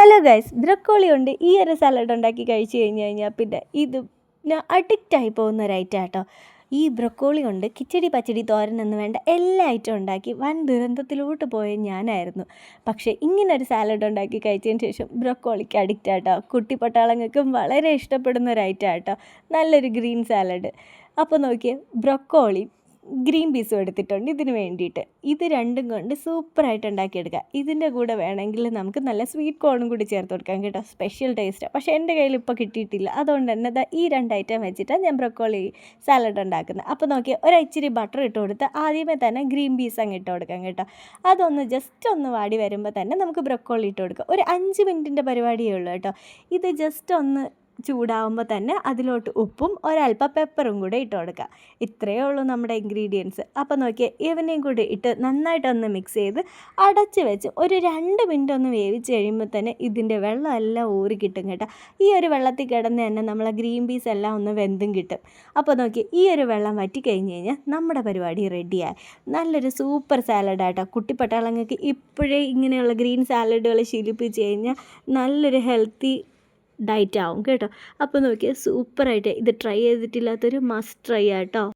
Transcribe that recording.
Hello guys, broccoli കൊണ്ട് ഈ ഒരു സാലഡ് ഉണ്ടാക്കി കഴിച്ച് കഴിഞ്ഞാൽ പിന്നെ ഇത് ഞാൻ അഡിക്റ്റായി പോകുന്ന ഒരു ഐറ്റം കേട്ടോ. ഈ ബ്രക്കോളി കൊണ്ട് കിച്ചടി പച്ചടി തോരനെന്ന് വേണ്ട എല്ലാ ഐറ്റം ഉണ്ടാക്കി വൻ ദുരന്തത്തിലോട്ട് പോയ ഞാനായിരുന്നു. പക്ഷേ ഇങ്ങനൊരു സാലഡ് ഉണ്ടാക്കി കഴിച്ചതിന് ശേഷം ബ്രക്കോളിക്ക് അഡിക്റ്റ് ആട്ടോ. കുട്ടി പട്ടാളങ്ങൾക്കും വളരെ ഇഷ്ടപ്പെടുന്ന ഒരു ഐറ്റം കേട്ടോ, നല്ലൊരു ഗ്രീൻ സാലഡ്. അപ്പോൾ നോക്കിയേ, ബ്രക്കോളി ഗ്രീൻ പീസും എടുത്തിട്ടുണ്ട് ഇതിന് വേണ്ടിയിട്ട്. ഇത് രണ്ടും കൊണ്ട് സൂപ്പറായിട്ട് ഉണ്ടാക്കിയെടുക്കുക. ഇതിൻ്റെ കൂടെ വേണമെങ്കിൽ നമുക്ക് നല്ല സ്വീറ്റ് കോണും കൂടി ചേർത്ത് കൊടുക്കാം കേട്ടോ, സ്പെഷ്യൽ ടേസ്റ്റാണ്. പക്ഷേ എൻ്റെ കയ്യിൽ ഇപ്പോൾ കിട്ടിയിട്ടില്ല, അതുകൊണ്ട് തന്നെ ഈ രണ്ട് ഐറ്റം വെച്ചിട്ടാണ് ഞാൻ ബ്രക്കോളി സാലഡ് ഉണ്ടാക്കുന്നത്. അപ്പോൾ നോക്കിയാൽ ഒരിച്ചിരി ബട്ടർ ഇട്ട് കൊടുത്ത് ആദ്യമേ തന്നെ ഗ്രീൻ പീസ് അങ്ങ് ഇട്ട് കൊടുക്കാം കേട്ടോ. അതൊന്ന് ജസ്റ്റ് ഒന്ന് വാടി വരുമ്പോൾ തന്നെ നമുക്ക് ബ്രക്കോളി ഇട്ട് കൊടുക്കാം. ഒരു 5 മിനിറ്റിൻ്റെ പരിപാടിയേ ഉള്ളൂ കേട്ടോ. ഇത് ജസ്റ്റ് ഒന്ന് ചൂടാവുമ്പോൾ തന്നെ അതിലോട്ട് ഉപ്പും ഒരല്പം പെപ്പറും കൂടെ ഇട്ട് കൊടുക്കുക. ഇത്രയേ ഉള്ളൂ നമ്മുടെ ഇൻഗ്രീഡിയൻസ്. അപ്പോൾ നോക്കിയാൽ ഇവനെയും കൂടി ഇട്ട് നന്നായിട്ടൊന്ന് മിക്സ് ചെയ്ത് അടച്ച് വെച്ച് ഒരു 2 മിനിറ്റ് ഒന്ന് വേവിച്ച് കഴിയുമ്പോൾ തന്നെ ഇതിൻ്റെ വെള്ളം എല്ലാം ഊറി കിട്ടും കേട്ടോ. ഈ ഒരു വെള്ളത്തിൽ കിടന്ന് തന്നെ നമ്മളെ ഗ്രീൻ പീസ് എല്ലാം ഒന്ന് വെന്തും കിട്ടും. അപ്പോൾ നോക്കി, ഈ ഒരു വെള്ളം വറ്റി കഴിഞ്ഞ് കഴിഞ്ഞാൽ നമ്മുടെ പരിപാടി റെഡിയായി. നല്ലൊരു സൂപ്പർ സാലഡാട്ടോ. കുട്ടിപ്പട്ടാളങ്ങൾക്ക് ഇപ്പോഴേ ഇങ്ങനെയുള്ള ഗ്രീൻ സാലഡുകൾ ശീലിപ്പിച്ച് കഴിഞ്ഞാൽ നല്ലൊരു ഹെൽത്തി ഡയറ്റ് ആവും കേട്ടോ. അപ്പോൾ നോക്കിയാൽ സൂപ്പറായിട്ട് ഇത് ട്രൈ ചെയ്തിട്ടില്ലാത്തൊരു മസ്റ്റ് ട്രൈ ആട്ടോ.